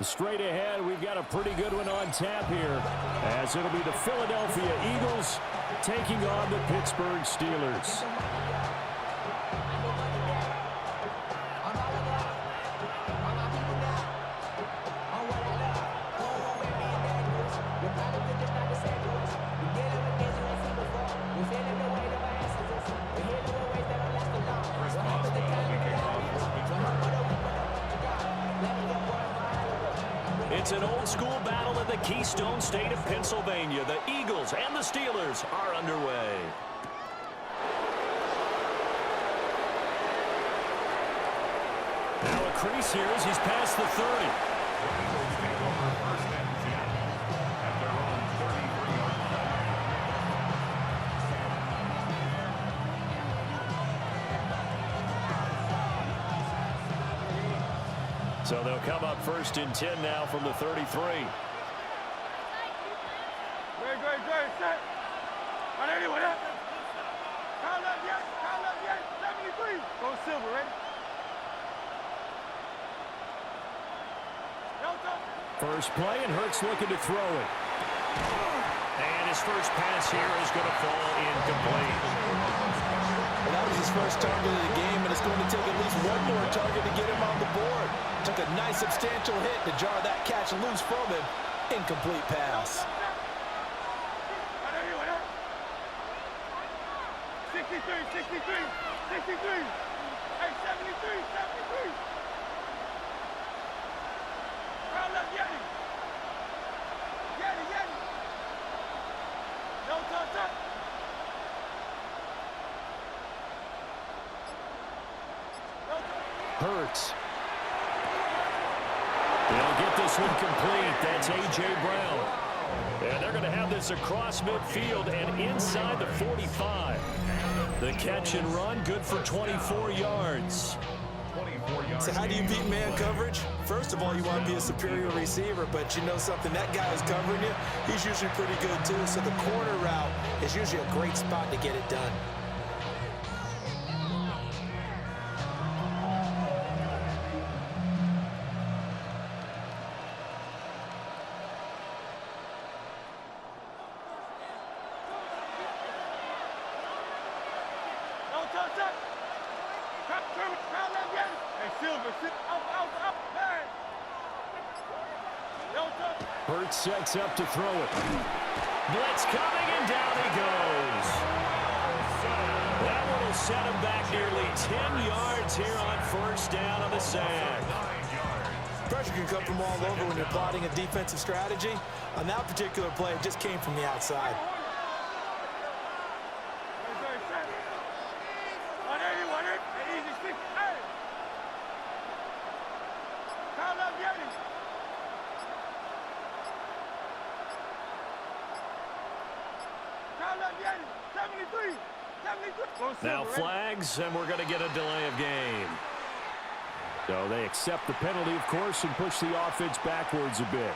Straight ahead, we've got a pretty good one on tap here, as it'll be the Philadelphia Eagles taking on the Pittsburgh Steelers. It's an old-school battle in the Keystone State of Pennsylvania. The Eagles and the Steelers are underway. Now a crease here as he's past the 30. So they'll come up first and 10 now from the 33. Great, set. On anyone up. Count up, yes, 73. Go Silver, ready? First play, and Hurts looking to throw it. And his first pass here is going to fall incomplete. Well, that was his first target of the game, and it's going to take at least one more target to get him on the board. Took a nice substantial hit to jar that catch loose from him. Incomplete pass. 63. Hey, 73. Round up, Yeti. No touch. Hurts. They'll get this one complete. That's A.J. Brown. And they're going to have this across midfield and inside the 45. The catch and run, good for 24 yards. So how do you beat man coverage? First of all, you want to be a superior receiver, but you know something, that guy who's covering you, he's usually pretty good too. So the corner route is usually a great spot to get it done. Hurts sets up to throw it. Blitz coming, and down he goes. That one will set him back nearly 10 yards here on first down on the sack. Pressure can come from all over when you're plotting a defensive strategy. On that particular play, it just came from the outside. Now flags, and we're going to get a delay of game. So they accept the penalty, of course, and push the offense backwards a bit.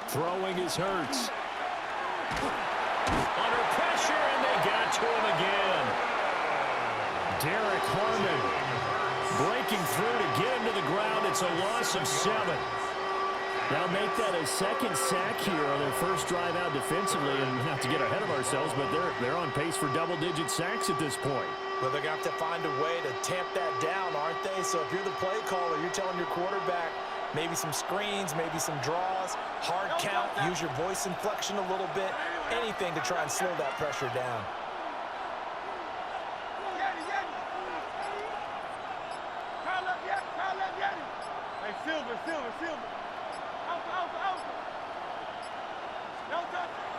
Throwing is Hurts. Under pressure, and they got to him again. Derek Harmon breaking through to get him to the ground. It's a loss of 7. Now make that a second sack here on their first drive out defensively, and not to get ahead of ourselves, but they're on pace for double-digit sacks at this point. Well, they're going to have to find a way to tamp that down, aren't they? So if you're the play caller, you're telling your quarterback maybe some screens, maybe some draws, hard count, use your voice inflection a little bit, anything to try and slow that pressure down.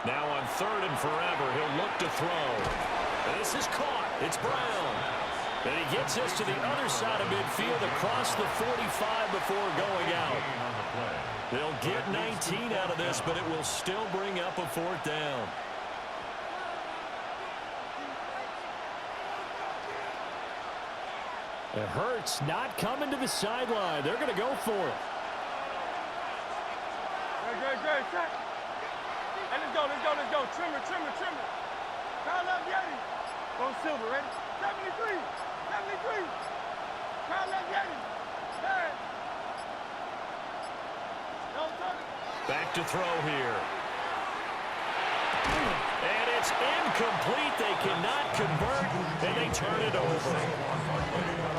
Now on 3rd and forever, he'll look to throw. This is caught. It's Brown. And he gets this to the other side of midfield across the 45 before going out. They'll get 19 out of this, but it will still bring up a 4th down. It hurts not coming to the sideline. They're going to go for it. Good. Check. Hey, let's go. Trimmer. Kyle left Yeti. Go Silver, ready? 73. Kyle left Yeti. Hey. Don't touch it. Back to throw here. And it's incomplete. They cannot convert, and they turn it over.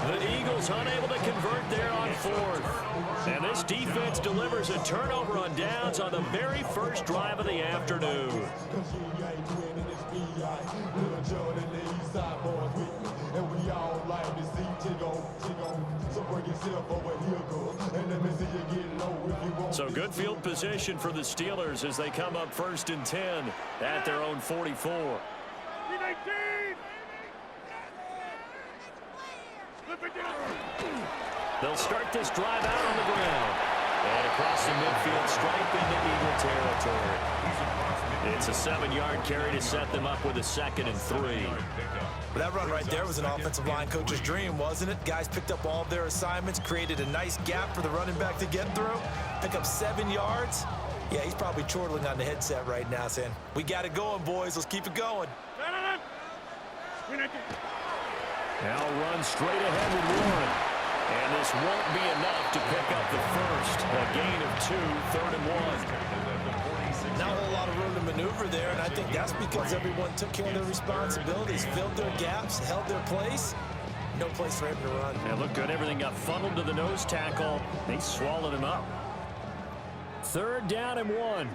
The Eagles unable to convert there on 4th. And this defense delivers a turnover on downs on the very first drive of the afternoon. So good field position for the Steelers as they come up 1st and 10 at their own 44. They'll start this drive out on the ground. And across the midfield stripe into Eagle territory. It's a 7-yard carry to set them up with a 2nd and 3. That run right there was an offensive line coach's dream, wasn't it? Guys picked up all of their assignments, created a nice gap for the running back to get through, pick up 7 yards. Yeah, he's probably chortling on the headset right now saying, we got it going, boys. Let's keep it going. Now run straight ahead with 1. And this won't be enough to pick up the first. A gain of 2, 3rd and 1. Not a whole lot of room to maneuver there, and I think that's because everyone took care of their responsibilities, filled their gaps, held their place. No place for him to run. And look good. Everything got funneled to the nose tackle. They swallowed him up. 3rd down and 1. And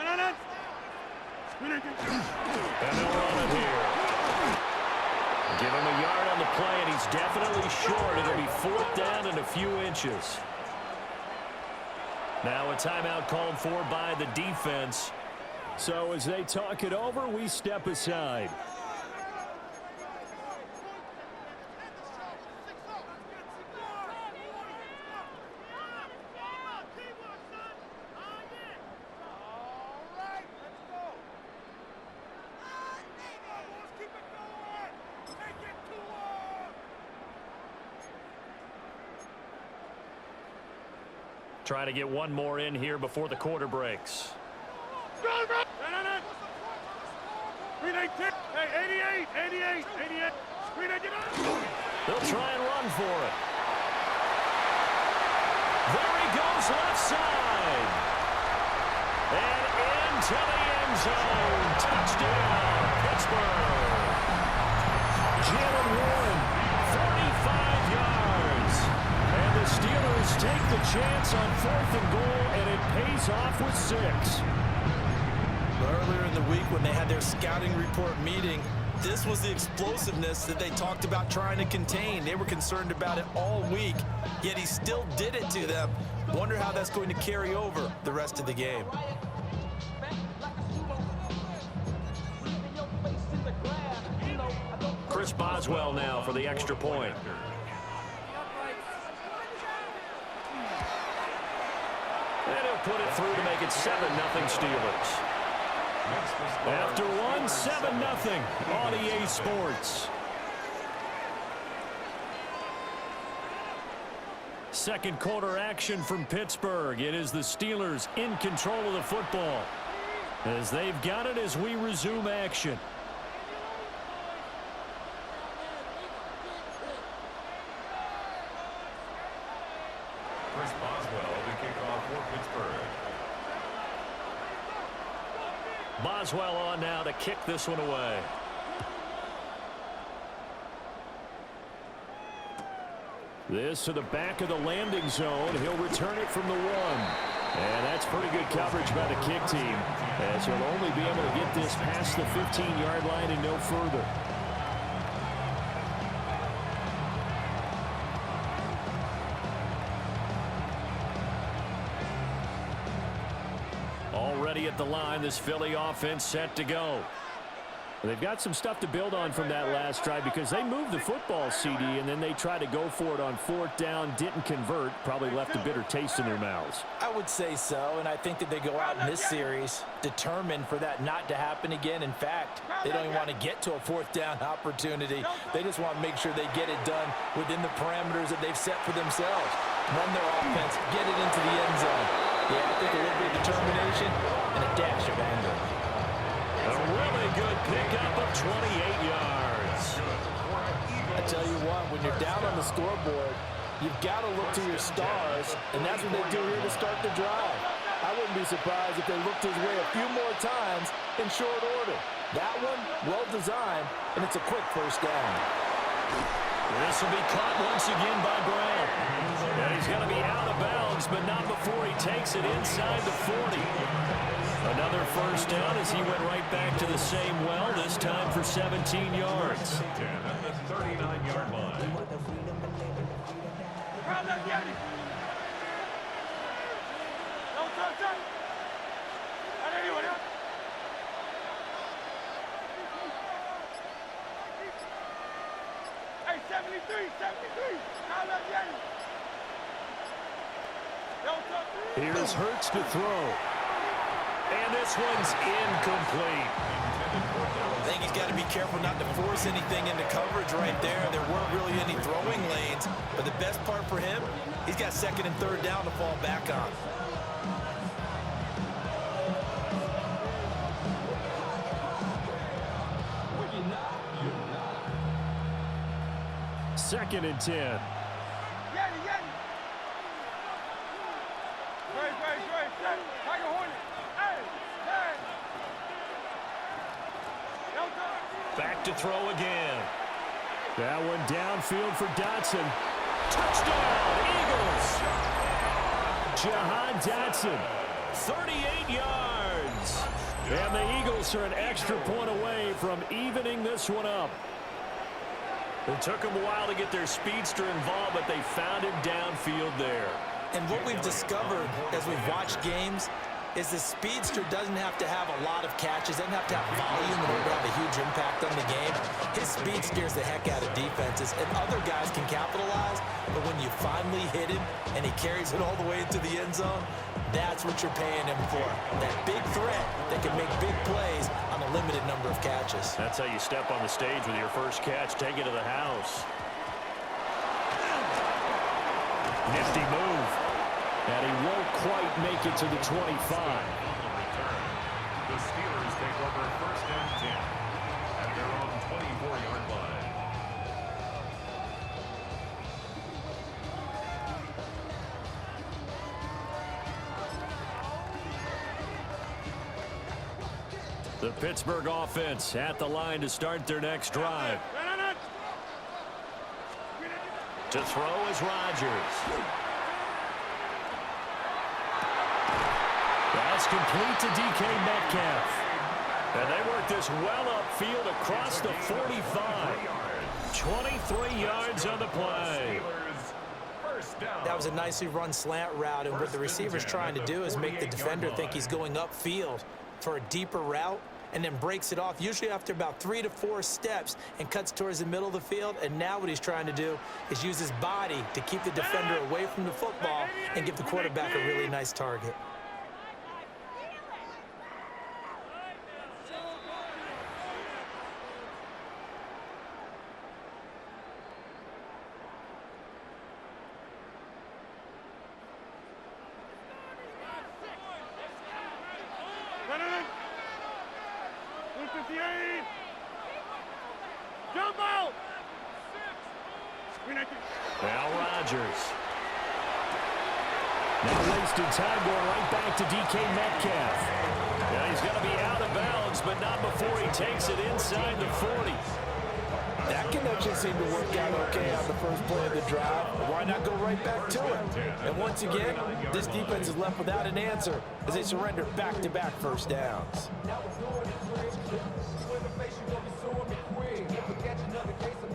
they'll run it here. Give him a yard on the play, and he's definitely short. It'll be 4th down and a few inches. Now a timeout called for by the defense. So as they talk it over, we step aside. Trying to get one more in here before the quarter breaks. Hey, 88. They'll try and run for it. There he goes left side. And into the end zone. Touchdown, Pittsburgh. Jalen Warren, 45 yards. And the Steelers take the chance on 4th and goal, and it pays off with 6. Earlier in the week when they had their scouting report meeting, this was the explosiveness that they talked about trying to contain. They were concerned about it all week, yet he still did it to them. Wonder how that's going to carry over the rest of the game. Chris Boswell now for the extra point. And he'll put it through to make it 7-0 Steelers. After one, 7-0 on EA Sports. Second quarter action from Pittsburgh. It is the Steelers in control of the football as they've got it as we resume action. Chris Boswell, the kickoff for Pittsburgh. Boswell on now to kick this one away. This to the back of the landing zone. He'll return it from the 1. And that's pretty good coverage by the kick team, as he'll only be able to get this past the 15-yard line and no further. Already at the line, this Philly offense set to go. They've got some stuff to build on from that last drive because they moved the football, CD, and then they tried to go for it on 4th down, didn't convert, probably left a bitter taste in their mouths. I would say so, and I think that they go out in this series determined for that not to happen again. In fact, they don't even want to get to a 4th down opportunity. They just want to make sure they get it done within the parameters that they've set for themselves. Run their offense, get it into the end zone. Yeah, I think a little bit of determination and a dash of anger. A really good pickup of 28 yards. I tell you what, when you're down on the scoreboard, you've got to look to your stars, and that's what they do here to start the drive. I wouldn't be surprised if they looked his way a few more times in short order. That one, well designed, and it's a quick 1st down. This will be caught once again by Brown. And he's going to be out of bounds, but not before he takes it inside the 40. Another 1st down as he went right back to the same well, this time for 17 yards. 10 at the 39-yard line. Hey, 73. Here's Hurts to throw. And this one's incomplete. I think he's got to be careful not to force anything into coverage right there. There weren't really any throwing lanes, but the best part for him, he's got 2nd and 3rd down to fall back on. Second and 10. Back to throw again. That one downfield for Dotson. Touchdown, Eagles! Jahan Dotson, 38 yards. And the Eagles are an extra point away from evening this one up. It took them a while to get their speedster involved, but they found him downfield there. And what we've discovered as we've watched games is the speedster doesn't have to have a lot of catches, doesn't have to have volume in order to have a huge impact on the game. His speed scares the heck out of defenses, and other guys can capitalize, but when you finally hit him and he carries it all the way into the end zone, that's what you're paying him for. That big threat that can make big plays on a limited number of catches. That's how you step on the stage with your first catch. Take it to the house. Nifty move. And he won't quite make it to the 25. The Steelers take over 1st and 10 at their own 24-yard line. The Pittsburgh offense at the line to start their next drive. To throw is Rodgers. That's complete to DK Metcalf. And they work this well upfield across the 45. 23 yards on the play. That was a nicely run slant route, and what the receiver's trying to do is make the defender think he's going upfield for a deeper route, and then breaks it off, usually after about 3 to 4 steps, and cuts towards the middle of the field. And now what he's trying to do is use his body to keep the defender away from the football and give the quarterback a really nice target. Now Rodgers. Now wasted time going right back to DK Metcalf. Now he's going to be out of bounds, but not before he takes it inside the 40. That connection seemed to work out okay on the first play of the drive. Why not go right back to it? And once again, this defense is left without an answer as they surrender back-to-back first downs.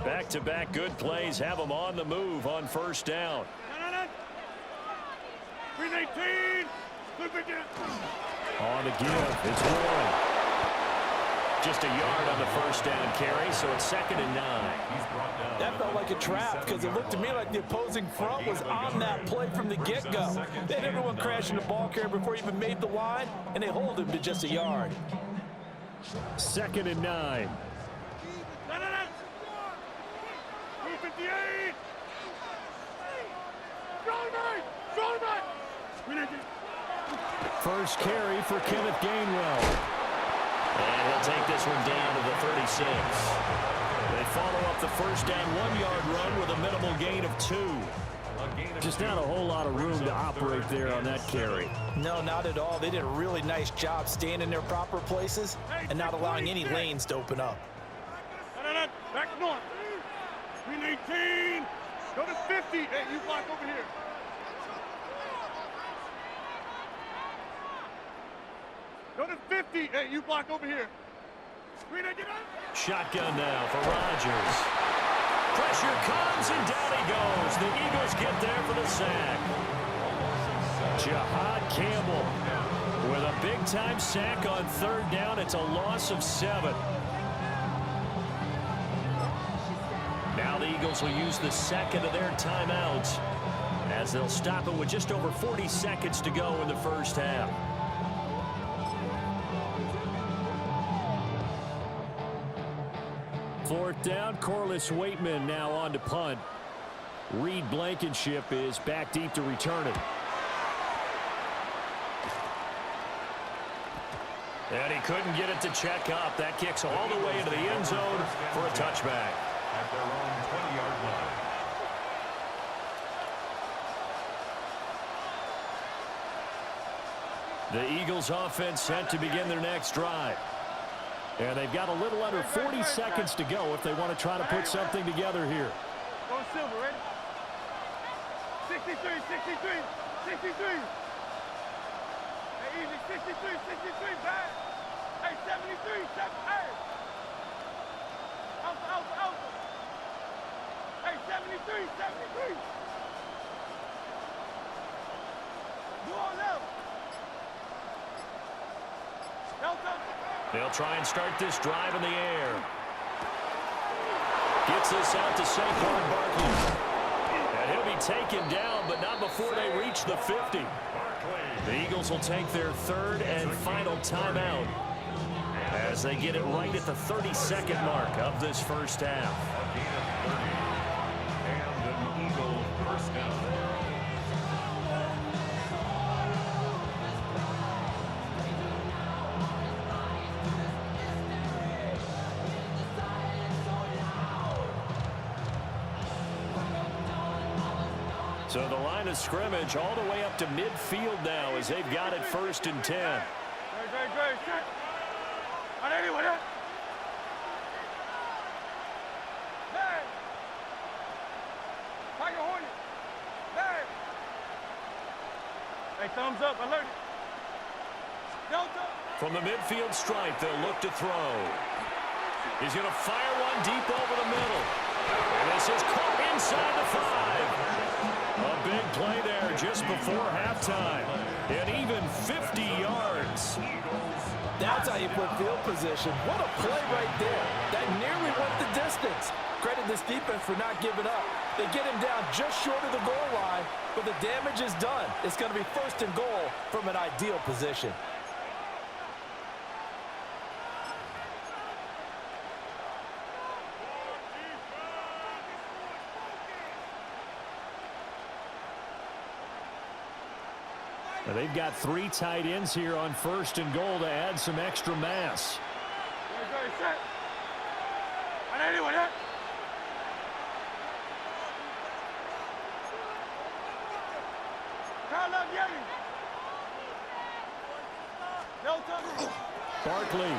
Back-to-back good plays have them on the move on first down. On the give, it's Warren. Just a yard on the first down carry, so it's 2nd and 9. That felt like a trap because it looked to me like the opposing front was on that play from the get-go. They had everyone crashing the ball carrier before he even made the line, and they hold him to just a yard. 2nd and 9. 258. First carry for Kenneth Gainwell. And he'll take this one down to the 36. They follow up the first down 1-yard run with a minimal gain of 2. Just not a whole lot of room to operate there on that carry. No, not at all. They did a really nice job staying in their proper places and not allowing any lanes to open up. Back north. 318. Go to 50. Hey, you block over here. Go to 50. Hey, you block over here. Shotgun now for Rodgers. Pressure comes, and down he goes. The Eagles get there for the sack. Jahad Campbell with a big-time sack on 3rd down. It's a loss of 7. Now the Eagles will use the second of their timeouts as they'll stop it with just over 40 seconds to go in the first half. Fourth down, Corliss Waitman now on to punt. Reed Blankenship is back deep to return it. And he couldn't get it to check up. That kicks all the way into the end zone for a touchback. At their own 20-yard line. The Eagles offense set to begin their next drive. And they've got a little under 40 seconds to go if they want to try to put something together here. Go Silver, ready? 63, 63, 63. Hey, easy, 63, 63, back. Hey, 73, 7, hey. Alpha. Hey, 73, 73. Do all level. Delta. They'll try and start this drive in the air. Gets this out to Saquon Barkley. And he'll be taken down, but not before they reach the 50. The Eagles will take their 3rd and final timeout as they get it right at the 32nd mark of this first half. A gain of 30. And an Eagle first down. So the line of scrimmage all the way up to midfield now as they've got it 1st and 10. Great. On anyone, huh? Hey! Tiger Hornet! Hey! Hey, thumbs up, alert! Delta! From the midfield stripe, they'll look to throw. He's going to fire one deep over the middle. And this is caught inside the 5. A big play there just before halftime. And even 50 yards. That's how you put field position. What a play right there. That nearly went the distance. Credit this defense for not giving up. They get him down just short of the goal line, but the damage is done. It's going to be 1st and goal from an ideal position. Now they've got 3 tight ends here on 1st and goal to add some extra mass. Great, set. On anyone, huh? Kyle Yeti. Delta. Barkley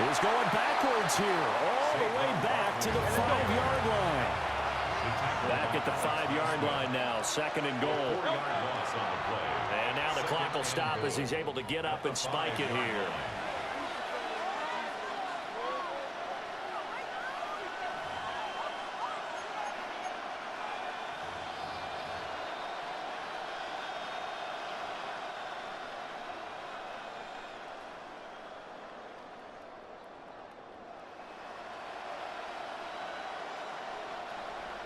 is going backwards here, all the way back to the 5-yard line. Back at the 5-yard line now, 2nd and goal. 4-yard loss on the play. And now the clock will stop as he's able to get up and spike it here.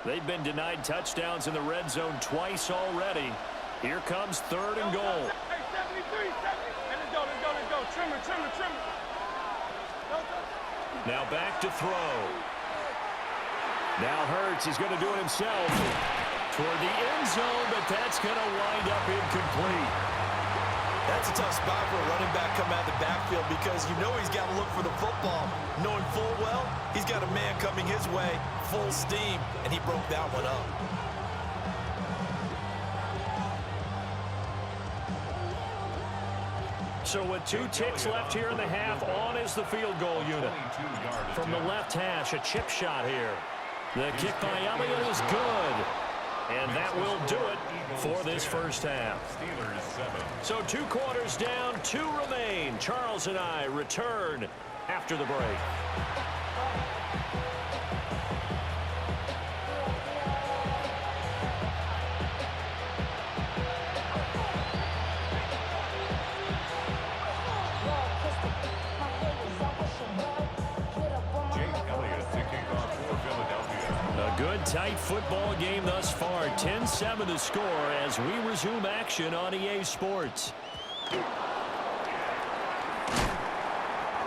They've been denied touchdowns in the red zone twice already. Here comes 3rd and goal. Hey, 73, 70. And let's go, let's go, let's go. Trimmer, trimmer, trimmer. Now back to throw. Now Hurts is going to do it himself toward the end zone, but that's going to wind up incomplete. That's a tough spot for a running back coming out of the backfield because you know he's got to look for the football, knowing full well he's got a man coming his way, full steam, and he broke that one up. So with 2 ticks left here in the half, on is the field goal unit. From the left hash, a chip shot here. The kick by Elliott is good. And that will do it for this first half. So 2 quarters down, 2 remain. Charles and I return after the break. Good tight football game thus far. 10-7 the score as we resume action on EA Sports.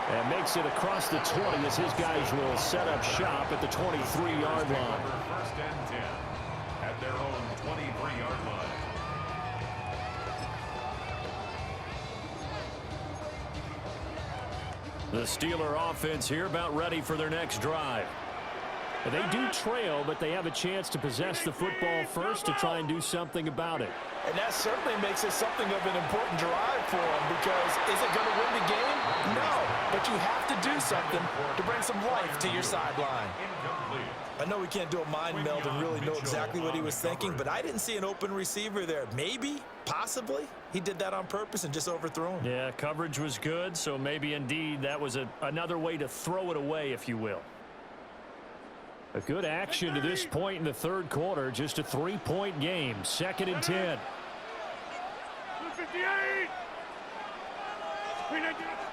And makes it across the 20 as his guys will set up shop at the 23-yard line. First and 10 at their own 23-yard line. The Steeler offense here about ready for their next drive. They do trail, but they have a chance to possess the football first to try and do something about it. And that certainly makes it something of an important drive for them because is it going to win the game? No, but you have to do something to bring some life to your sideline. I know we can't do a mind meld and really know exactly what he was thinking, but I didn't see an open receiver there. Maybe, possibly, he did that on purpose and just overthrew him. Yeah, coverage was good, so maybe indeed that was another way to throw it away, if you will. A good action to this point in the 3rd quarter. Just a 3-point game. 2nd and 10.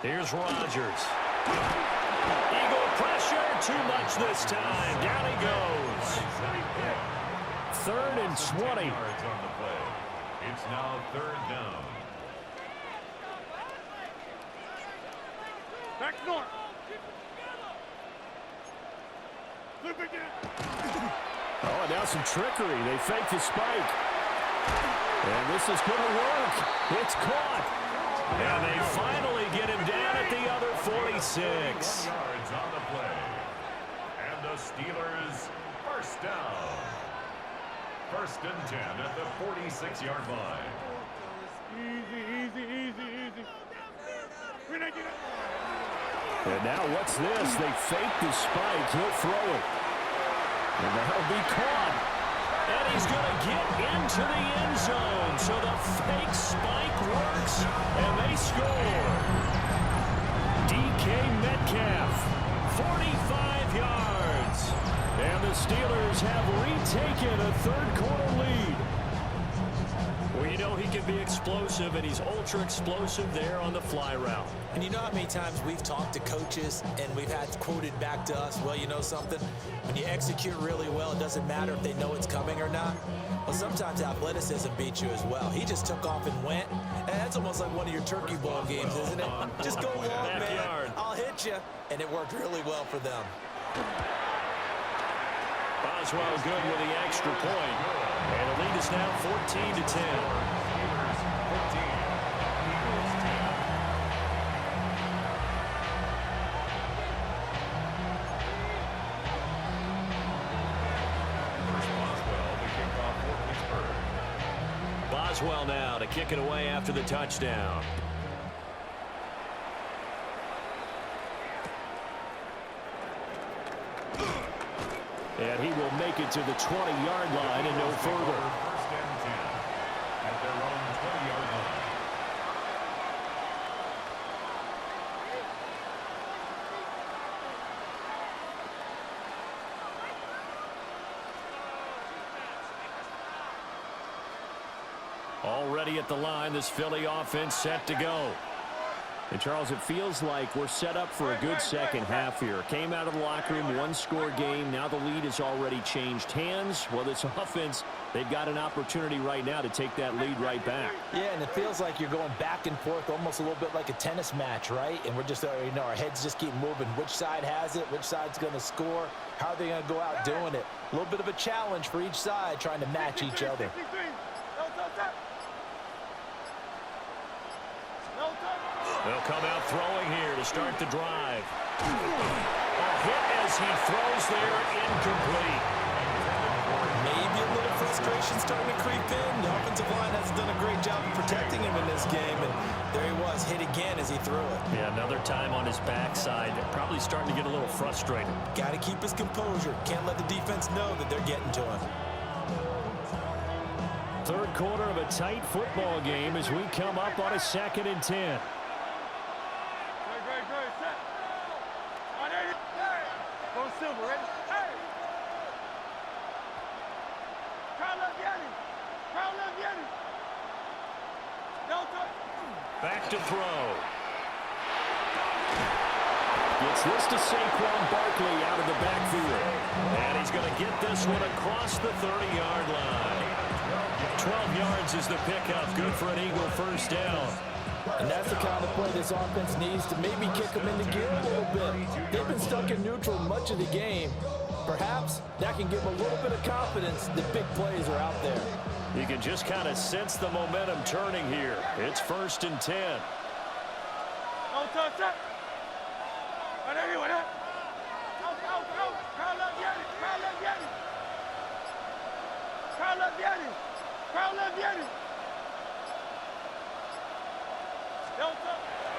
Here's Rodgers. Eagle pressure. Too much this time. Down he goes. 3rd and 20. It's now 3rd down. Back north. Oh, and now some trickery. They fake the spike. And this is going to work. It's caught. And they finally get him down at the other 46. Yards on the play. And the Steelers first down. 1st and 10 at the 46-yard line. Easy. And now what's this? They fake the spike. He'll throw it. And that'll be caught. And he's going to get into the end zone. So the fake spike works, and they score. DK Metcalf, 45 yards. And the Steelers have retaken a 3rd quarter lead. Well, you know he can be explosive, and he's ultra explosive there on the fly route. And you know how many times we've talked to coaches and we've had quoted back to us, well, you know something? When you execute really well, it doesn't matter if they know it's coming or not. Well, sometimes athleticism beats you as well. He just took off and went. And that's almost like one of your turkey ball games, isn't it? Just go long, man. I'll hit you. And it worked really well for them. Boswell good with the extra point. And the lead is now 14-10. Boswell now to kick it away after the touchdown. And he will make it to the 20-yard line and no further. 1st and 10 at their own 20-yard line. Already at the line, this Philly offense set to go. And, Charles, it feels like we're set up for a good second half here. Came out of the locker room, one-score game. Now the lead has already changed hands. Well, this offense, they've got an opportunity right now to take that lead right back. Yeah, and it feels like you're going back and forth almost a little bit like a tennis match, right? And we're just, our heads just keep moving. Which side has it? Which side's going to score? How are they going to go out doing it? A little bit of a challenge for each side trying to match each other. They'll come out throwing here to start the drive. A hit as he throws there, incomplete. Maybe a little frustration starting to creep in. The offensive line hasn't done a great job of protecting him in this game, and there he was, hit again as he threw it. Yeah, another time on his backside. Probably starting to get a little frustrated. Got to keep his composure. Can't let the defense know that they're getting to him. Third quarter of a tight football game as we come up on a 2nd and 10. Silver, ready? Hey! Back to throw. Gets this to Saquon Barkley out of the backfield. And he's going to get this one across the 30-yard line. 12 yards is the pickup. Good for an Eagle first down. And that's the kind of play this offense needs to maybe kick them into gear a little bit. They've been stuck in neutral much of the game. Perhaps that can give them a little bit of confidence that big plays are out there. You can just kind of sense the momentum turning here. It's 1st and 10. Don't touch that. And anyway, out. Crowd left Yeti.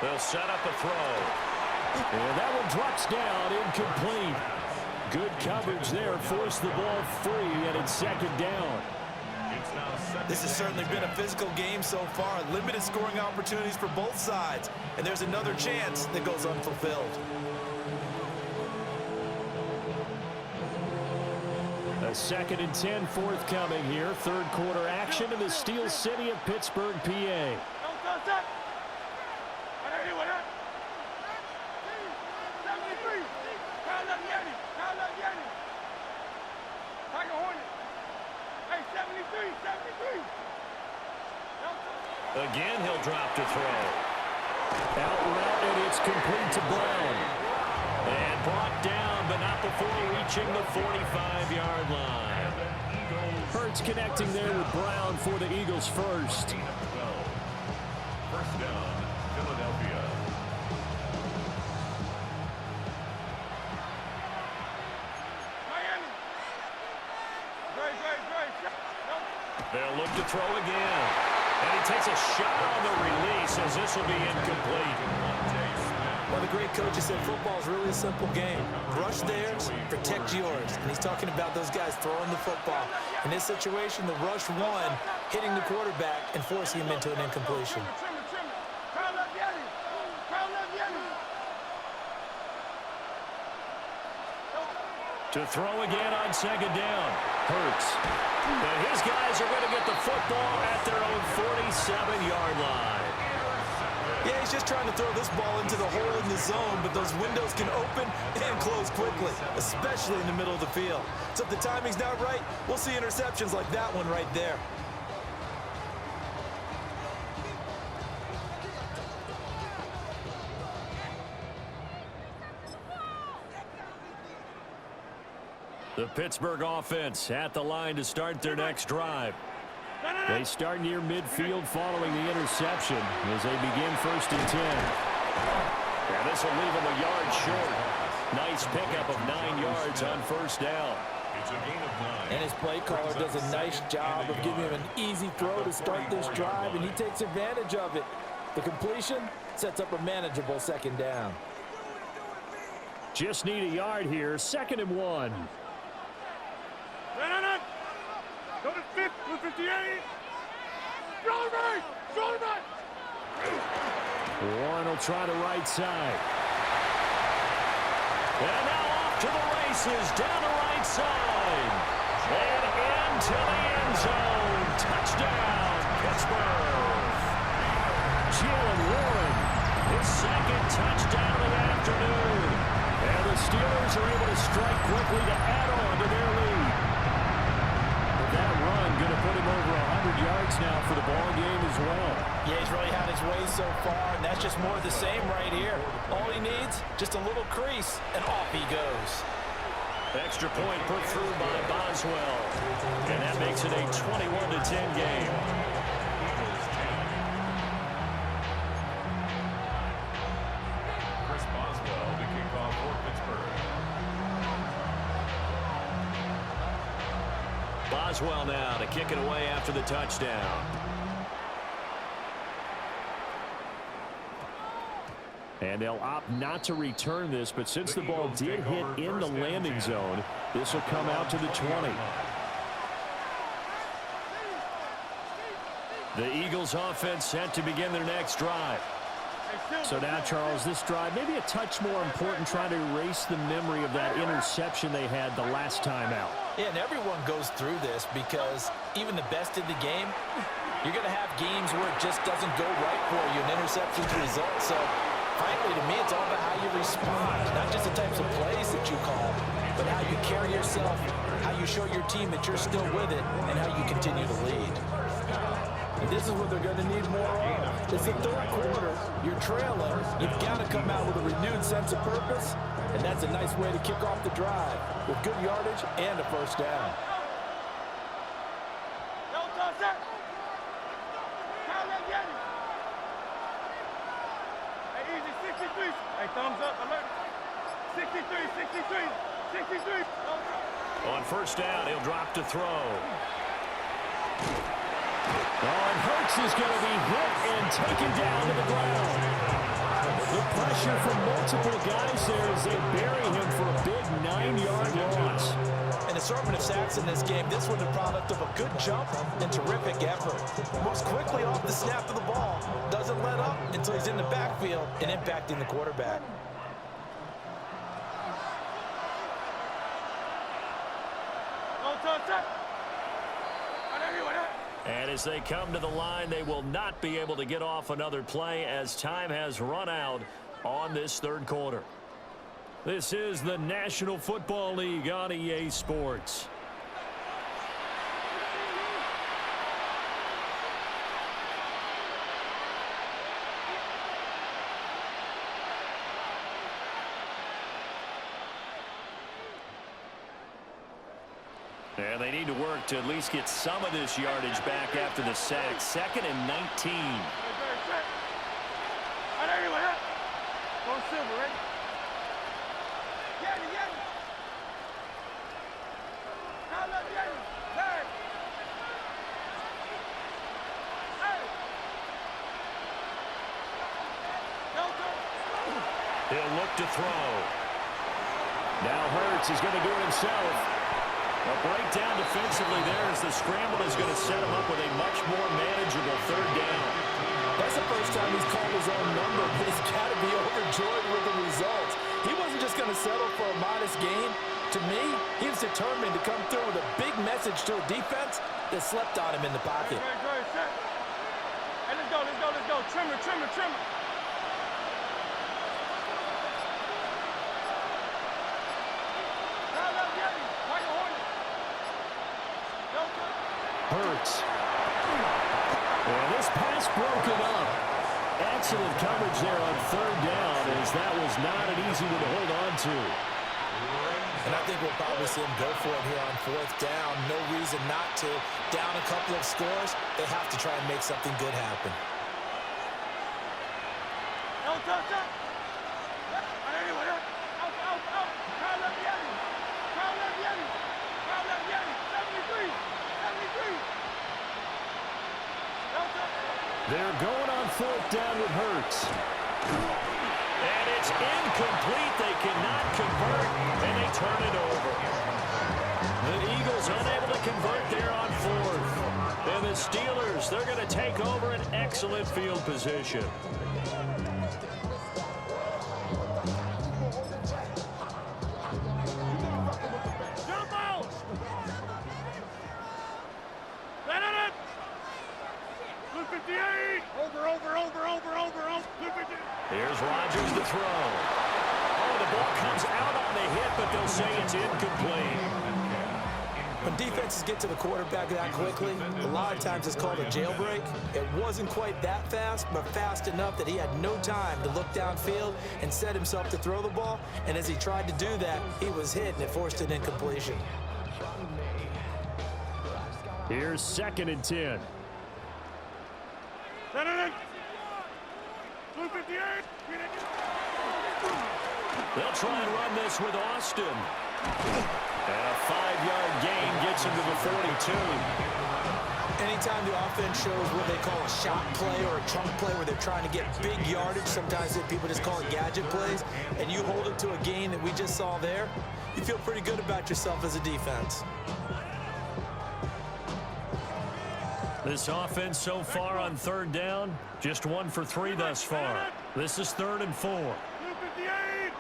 They'll set up a throw. And that one drops down, incomplete. Good coverage there, forced the ball free, and it's 2nd down. This has certainly been a physical game so far. Limited scoring opportunities for both sides. And there's another chance that goes unfulfilled. A 2nd and 10 forthcoming here. Third quarter action in the Steel City of Pittsburgh, PA. Don't touch that. And anyway, 73. Crowd left Yeti. Tiger Hornet. Hey, 73. Again, he'll drop to throw. Out route, and it's complete to Brown. And brought down, but not before reaching the 45-yard line. Hurts connecting there with Brown for the Eagles first. First down, Philadelphia. Miami. Great. They'll look to throw again. And he takes a shot on the release as this will be incomplete. Well, the great coach has said football is really a simple game. Rush theirs, protect yours. And he's talking about those guys throwing the football. In this situation, the rush won, hitting the quarterback and forcing him into an incompletion. To throw again on 2nd down. Hurts. And his guys are going to get the football at their own 47-yard line. Yeah, he's just trying to throw this ball into the hole in the zone, but those windows can open and close quickly, especially in the middle of the field. So if the timing's not right, we'll see interceptions like that one right there. The Pittsburgh offense at the line to start their next drive. They start near midfield following the interception as they begin 1st and 10. And this will leave them a yard short. Nice pickup of 9 yards on 1st down. It's a gain of 9. And his play caller does a nice job of giving him an easy throw to start this drive, and he takes advantage of it. The completion sets up a manageable 2nd down. Just need a yard here. 2nd and 1. Go to 5th, 158. Throw it right. Warren will try the right side. And now off to the races, down the right side. And into the end zone. Touchdown, Pittsburgh. Jaylen Warren, his second touchdown of the afternoon. And the Steelers are able to strike quickly to add on to their lead. But that run going to put him over 100 yards now for the ball game as well. Yeah, he's really had his way so far, and that's just more of the same right here. All he needs, just a little crease, and off he goes. Extra point put through by Boswell. And that makes it a 21-10 game. Chris Boswell to kick off for Pittsburgh. Boswell now to kick it away after the touchdown. And they'll opt not to return this, but since the ball did hit in the landing zone, this will come out to the 20. The Eagles offense set to begin their next drive. So now, Charles, this drive maybe a touch more important, trying to erase the memory of that interception they had the last time out. Yeah, and everyone goes through this because even the best in the game, you're going to have games where it just doesn't go right for you, an interception's result. So frankly, to me, it's all about how you respond, not just the types of plays that you call, but how you carry yourself, how you show your team that you're still with it, and how you continue to lead. And this is what they're going to need more of. It's the third quarter. You're trailing. You've got to come out with a renewed sense of purpose, and that's a nice way to kick off the drive with good yardage and a first down. Don't touch that. Count that, get it. Hey, easy, 63. Hey, thumbs up, alert. 63. On first down, he'll drop to throw. And Hurts is going to be hit and taken down to the ground. The pressure from multiple guys there as they bury him for a big 9-yard loss. An assortment of sacks in this game. This one the product of a good jump and terrific effort. Moves quickly off the snap of the ball. Doesn't let up until he's in the backfield and impacting the quarterback. Don't touch that. And as they come to the line, they will not be able to get off another play as time has run out on this third quarter. This is the National Football League on EA Sports. And they need to work to at least get some of this yardage back after the sack. 2nd and 19. Go silver, ready? Get it. Now let get it. Hey. He'll look to throw. Now Hurts is going to do it himself. A breakdown defensively there as the scramble is going to set him up with a much more manageable third down. That's the first time he's called his own number, but he's got to be overjoyed with the results. He wasn't just going to settle for a modest gain. To me, he was determined to come through with a big message to a defense that slept on him in the pocket. Great, set. Hey, let's go. Trimmer. Hurts. And this pass broken up. Excellent coverage there on third down, as that was not an easy one to hold on to. And I think we'll probably see him go for it here on fourth down. No reason not to. Down a couple of scores, they have to try and make something good happen. Don't touch that. They're going on fourth down with Hurts. And it's incomplete. They cannot convert, and they turn it over. The Eagles unable to convert there on fourth. And the Steelers, they're going to take over an excellent field position. Here's throw. Oh, the ball comes out on the hit, but they'll say it's incomplete. When defenses get to the quarterback that quickly, a lot of times it's called a jailbreak. It wasn't quite that fast, but fast enough that he had no time to look downfield and set himself to throw the ball. And as he tried to do that, he was hit, and it forced an incompletion. Here's 2nd and 10. They'll try and run this with Austin. And a 5-yard gain gets him to the 42. Anytime the offense shows what they call a shot play or a chunk play where they're trying to get big yardage, sometimes people just call it gadget plays, and you hold it to a gain that we just saw there, you feel pretty good about yourself as a defense. This offense so far on 3rd down, just 1 for 3 thus far. This is 3rd and 4. 258.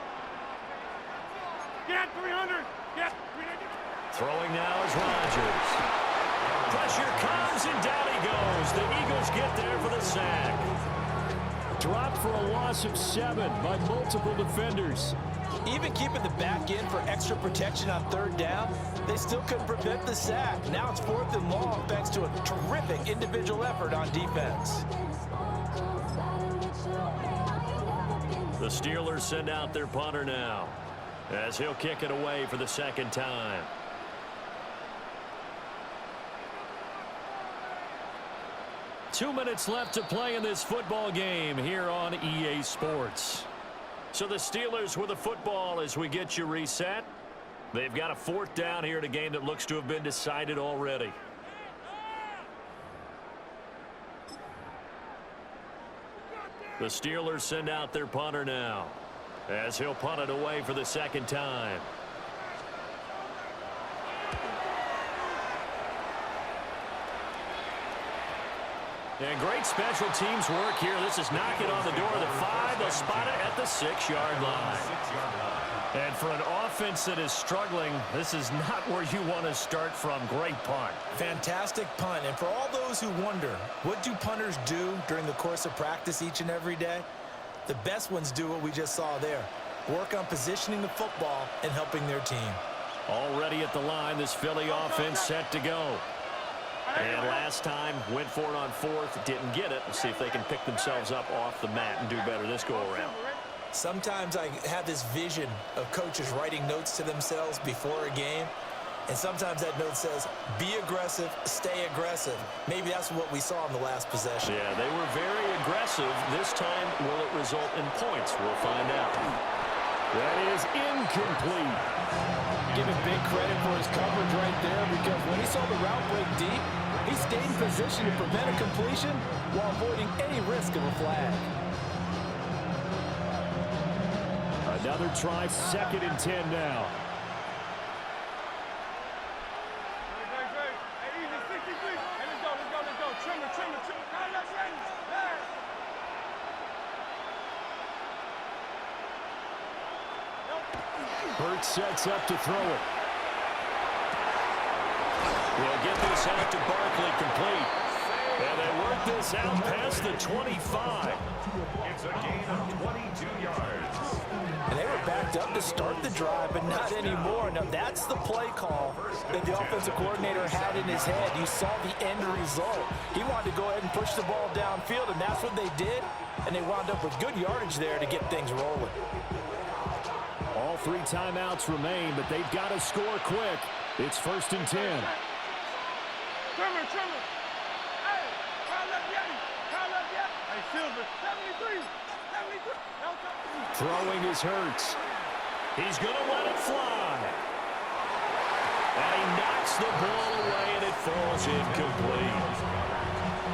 Get 300. Get 300. Throwing now is Rodgers. Pressure comes, and down he goes. The Eagles get there for the sack. Dropped for a loss of 7 by multiple defenders. Even keeping the back end for extra protection on 3rd down, they still couldn't prevent the sack. Now it's 4th and long thanks to a terrific individual effort on defense. The Steelers send out their punter now, as he'll kick it away for the 2nd time. Two minutes left to play in this football game here on EA Sports. So the Steelers with the football as we get you reset. They've got a 4th down here in a game that looks to have been decided already. The Steelers send out their punter now, as he'll punt it away for the 2nd time. And great special teams work here. This is knocking on the door of the 5. They'll spot it at the 6-yard line. And for an offense that is struggling, this is not where you want to start from. Great punt. Fantastic punt. And for all those who wonder, what do punters do during the course of practice each and every day? The best ones do what we just saw there. Work on positioning the football and helping their team. Already at the line, this Philly offense set to go. And last time, went for it on 4th, didn't get it. Let's see if they can pick themselves up off the mat and do better this go-around. Sometimes I have this vision of coaches writing notes to themselves before a game. And sometimes that note says, be aggressive, stay aggressive. Maybe that's what we saw in the last possession. Yeah, they were very aggressive. This time, will it result in points? We'll find out. That is incomplete. Give him big credit for his coverage right there, because when he saw the route break deep, he stayed in position to prevent a completion while avoiding any risk of a flag. Another try, 2nd and 10 now. Hey, easy, 63. Hey, let's go. Trimmer. Come on, ready. There. Hurts sets up to throw it. We'll get this out to Barkley, complete. And they work this out past the 25. It's a gain of 22 yards. And they were backed up to start the drive, but not anymore. Now, that's the play call that the offensive coordinator had in his head. You saw the end result. He wanted to go ahead and push the ball downfield, and that's what they did. And they wound up with good yardage there to get things rolling. All 3 timeouts remain, but they've got to score quick. It's 1st and 10. Trimmer. Hey, call up Yeti. Hey, Silver, 73. Throwing is Hurts. He's going to let it fly. And he knocks the ball away, and it falls incomplete.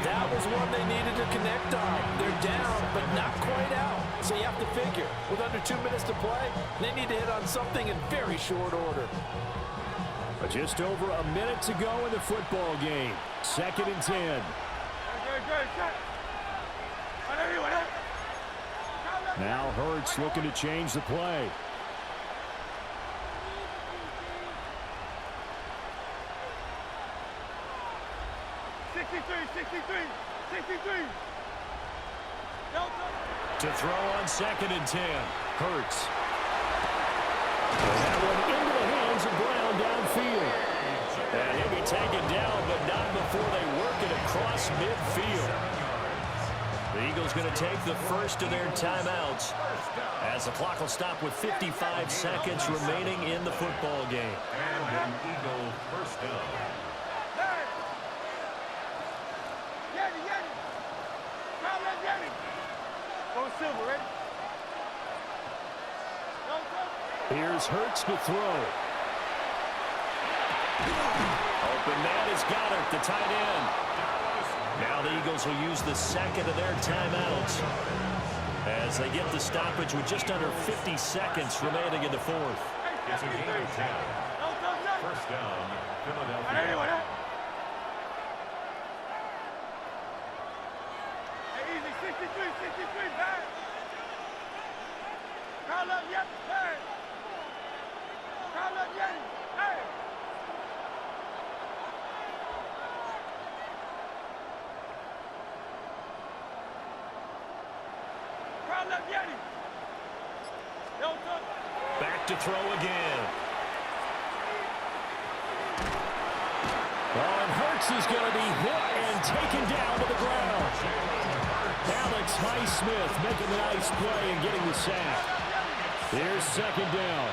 That was one they needed to connect on. They're down, but not quite out. So you have to figure, with under 2 minutes to play, they need to hit on something in very short order. Just over a minute to go in the football game. 2nd and 10. Now Hurts looking to change the play. To throw on 2nd and 10. Hurts. And that one into the hands of Brown downfield. And he'll be taken down, but not before they work it across midfield. The Eagles going to take the first of their timeouts as the clock will stop with 55 seconds remaining in the football game. And an Eagle first down. Go Silver, ready? Here's Hurts to throw. Open man is Goddard, the tight end. Now the Eagles will use the second of their timeouts as they get the stoppage with just under 50 seconds remaining in the fourth. It's a gain of 10. First down, Philadelphia. Hey, easy, 63, back. Call up, yep, hey. Call up, Yeti, hey. Call up, Yeti. Back to throw again. Oh, and Hurts is going to be hit and taken down to the ground. Alex Highsmith making the nice play and getting the sack. Here's 2nd down.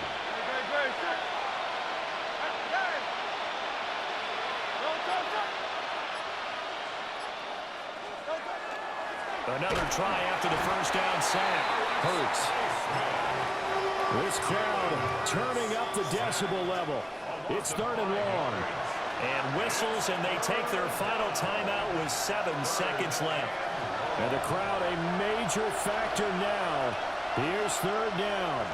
Another try after the first down sack. Hurts. This crowd turning up the decibel level. It's 3rd and long. And whistles, and they take their final timeout with 7 seconds left. And the crowd a major factor now. Here's 3rd down.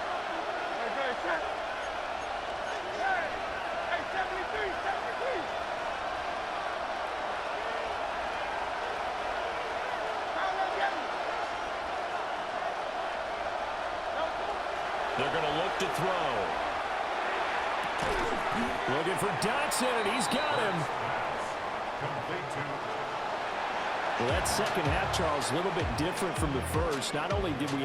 They're going to look to throw. Looking for Dotson, and he's got him. Well, that second half, Charles, a little bit different from the first. Not only did we